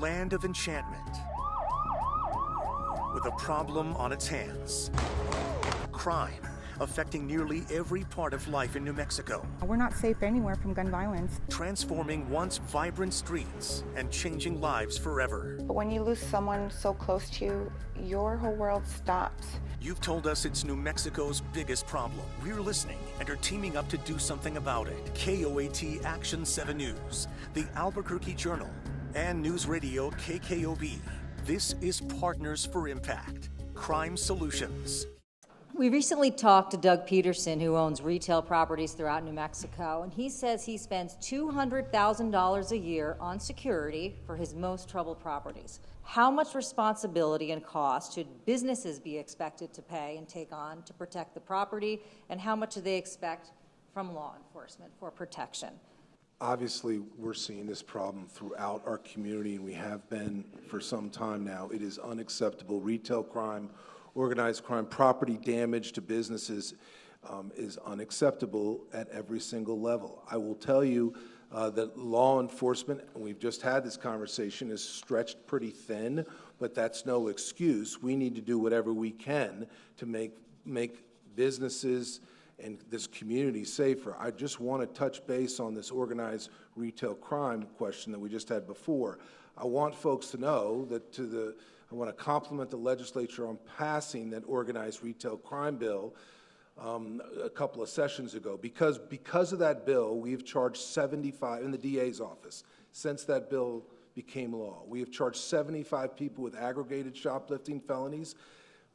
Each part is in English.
land of enchantment with a problem on its hands. Crime affecting nearly every part of life in New Mexico. We're not safe anywhere from gun violence. Transforming once vibrant streets and changing lives forever. But when you lose someone so close to you, your whole world stops. You've told us it's New Mexico's biggest problem. We're listening and are teaming up to do something about it. KOAT Action 7 News, the Albuquerque Journal, and News Radio KKOB. This is Partners for Impact, Crime Solutions. We recently talked to Doug Peterson, who owns retail properties throughout New Mexico, and he says he spends $200,000 a year on security for his most troubled properties. How much responsibility and cost should businesses be expected to pay and take on to protect the property, and how much do they expect from law enforcement for protection? Obviously, we're seeing this problem throughout our community, and we have been for some time now. It is unacceptable. Retail crime, organized crime, property damage to businesses is unacceptable at every single level. I will tell you that law enforcement, and we've just had this conversation, is stretched pretty thin, but that's no excuse. We need to do whatever we can to make businesses and this community safer. I just want to touch base on this organized retail crime question that we just had before. I want folks to know that I want to compliment the legislature on passing that organized retail crime bill a couple of sessions ago. Because of that bill, we've charged 75, in the DA's office, since that bill became law, we have charged 75 people with aggregated shoplifting felonies,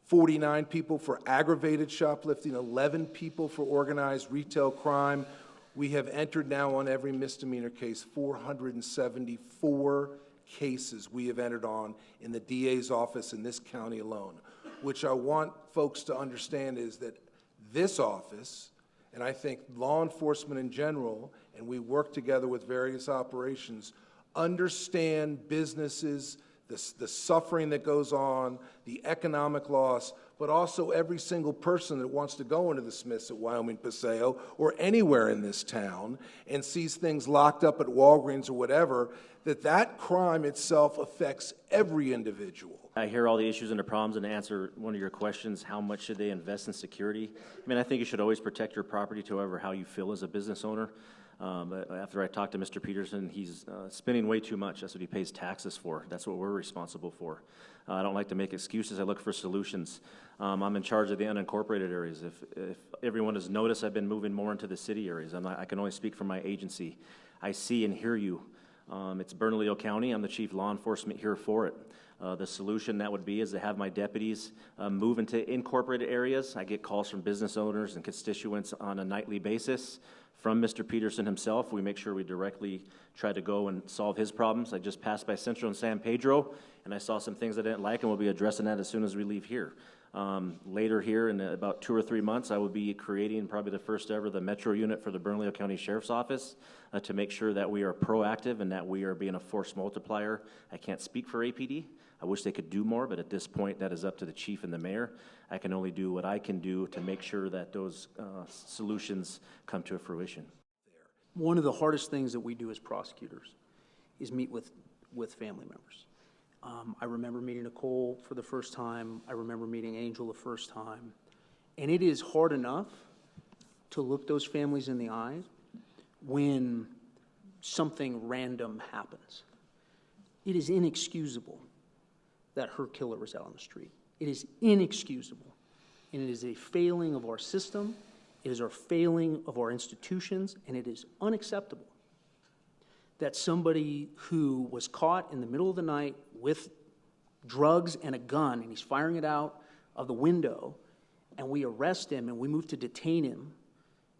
49 people for aggravated shoplifting, 11 people for organized retail crime. We have entered now on every misdemeanor case 474 cases we have entered on in the DA's office in this county alone. Which I want folks to understand is that this office, and I think law enforcement in general, and we work together with various operations, understand businesses, the suffering that goes on, the economic loss, but also every single person that wants to go into the Smiths at Wyoming Paseo or anywhere in this town and sees things locked up at Walgreens or whatever, that crime itself affects every individual. I hear all the issues and the problems, and to answer one of your questions, how much should they invest in security? I mean, I think you should always protect your property to however how you feel as a business owner. But after I talked to Mr. Peterson, he's spending way too much. That's what he pays taxes for. That's what we're responsible for. I don't like to make excuses. I look for solutions. I'm in charge of the unincorporated areas. If everyone has noticed, I've been moving more into the city areas. I can only speak for my agency. I see and hear you. It's Bernalillo County. I'm the chief law enforcement here for it. The solution that would be is to have my deputies move into incorporated areas. I get calls from business owners and constituents on a nightly basis. From Mr. Peterson himself, we make sure we directly try to go and solve his problems. I just passed by Central and San Pedro, and I saw some things I didn't like, and we'll be addressing that as soon as we leave here. Later here, in about 2 or 3 months, I will be creating probably the first ever the Metro unit for the Bernalillo County Sheriff's Office to make sure that we are proactive and that we are being a force multiplier. I can't speak for APD. I wish they could do more, but at this point, that is up to the chief and the mayor. I can only do what I can do to make sure that those solutions come to fruition. One of the hardest things that we do as prosecutors is meet with family members. I remember meeting Nicole for the first time. I remember meeting Angel the first time. And it is hard enough to look those families in the eye when something random happens. It is inexcusable that her killer was out on the street. It is inexcusable. And it is a failing of our system. It is a failing of our institutions. And it is unacceptable that somebody who was caught in the middle of the night with drugs and a gun, and he's firing it out of the window, and we arrest him and we move to detain him,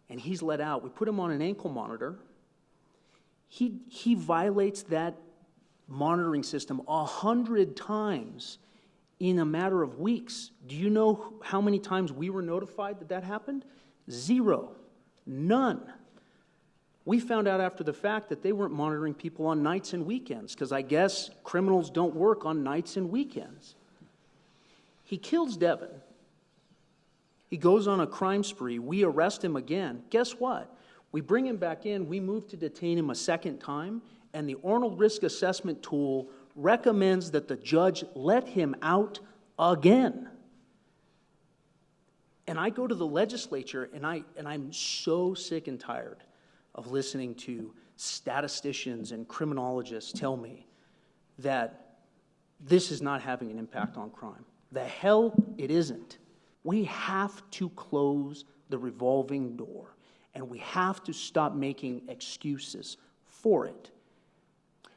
and he's let out. We put him on an ankle monitor. He violates that monitoring system 100 times in a matter of weeks. Do you know how many times we were notified that happened? 0. None. We found out after the fact that they weren't monitoring people on nights and weekends, because I guess criminals don't work on nights and weekends. He kills Devin. He goes on a crime spree. We arrest him again. Guess what? We bring him back in. We move to detain him a second time, and the Arnold Risk Assessment tool recommends that the judge let him out again. And I go to the legislature, and I'm so sick and tired of listening to statisticians and criminologists tell me that this is not having an impact on crime. The hell it isn't. We have to close the revolving door, and we have to stop making excuses for it.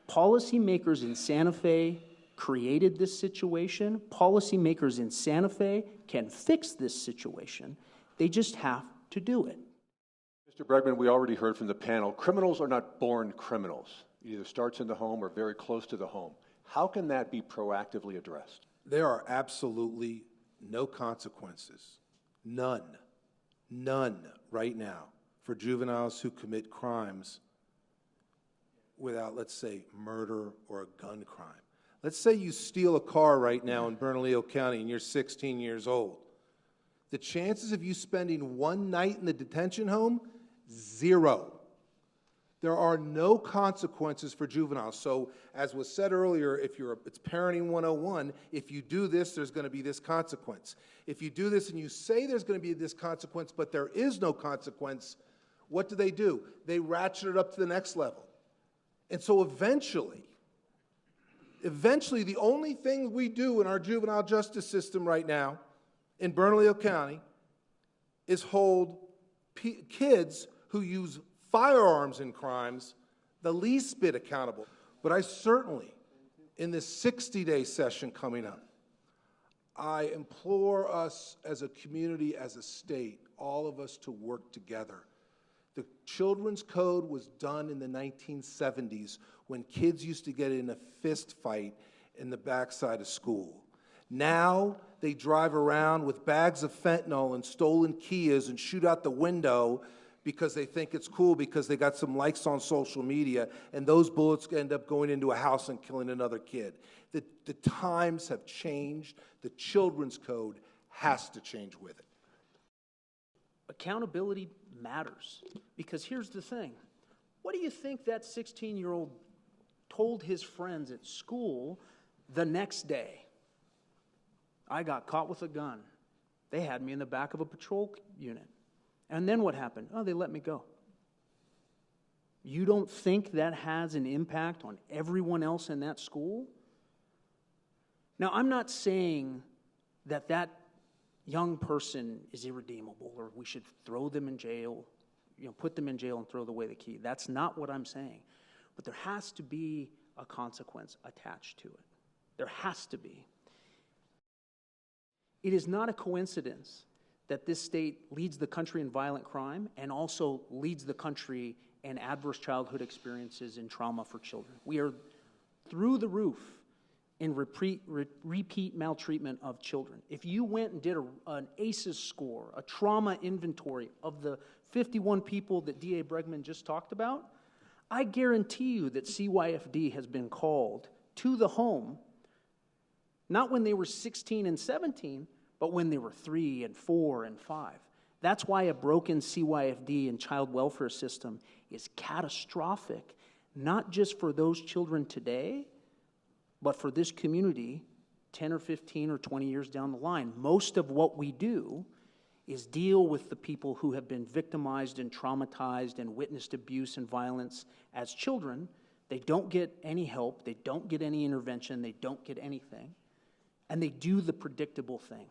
Policymakers in Santa Fe created this situation. Policymakers in Santa Fe can fix this situation. They just have to do it. Mr. Bregman, we already heard from the panel, criminals are not born criminals. It either starts in the home or very close to the home. How can that be proactively addressed? There are absolutely no consequences, none right now for juveniles who commit crimes without, let's say, murder or a gun crime. Let's say you steal a car right now in Bernalillo County and you're 16 years old. The chances of you spending one night in the detention home, 0. There are no consequences for juveniles. So, as was said earlier, it's parenting 101, if you do this, there's going to be this consequence. If you do this and you say there's going to be this consequence, but there is no consequence, what do? They ratchet it up to the next level. And so eventually, the only thing we do in our juvenile justice system right now in Bernalillo County is hold kids who use firearms in crimes the least bit accountable. But I certainly, in this 60-day session coming up, I implore us as a community, as a state, all of us to work together. The Children's Code was done in the 1970s when kids used to get in a fist fight in the backside of school. Now they drive around with bags of fentanyl and stolen Kias and shoot out the window because they think it's cool because they got some likes on social media, and those bullets end up going into a house and killing another kid. The times have changed. The Children's Code has to change with it. Accountability matters, because here's the thing. What do you think that 16-year-old told his friends at school the next day? I got caught with a gun. They had me in the back of a patrol unit. And then what happened? Oh, they let me go. You don't think that has an impact on everyone else in that school? Now, I'm not saying that that young person is irredeemable or we should throw them in jail, put them in jail and throw away the key. That's not what I'm saying. But there has to be a consequence attached to it. There has to be. It is not a coincidence that this state leads the country in violent crime and also leads the country in adverse childhood experiences and trauma for children. We are through the roof in repeat maltreatment of children. If you went and did an ACEs score, a trauma inventory of the 51 people that DA Bregman just talked about, I guarantee you that CYFD has been called to the home, not when they were 16 and 17, but when they were 3 and 4 and 5. That's why a broken CYFD and child welfare system is catastrophic, not just for those children today, but for this community 10 or 15 or 20 years down the line. Most of what we do is deal with the people who have been victimized and traumatized and witnessed abuse and violence as children. They don't get any help, they don't get any intervention, they don't get anything, and they do the predictable thing.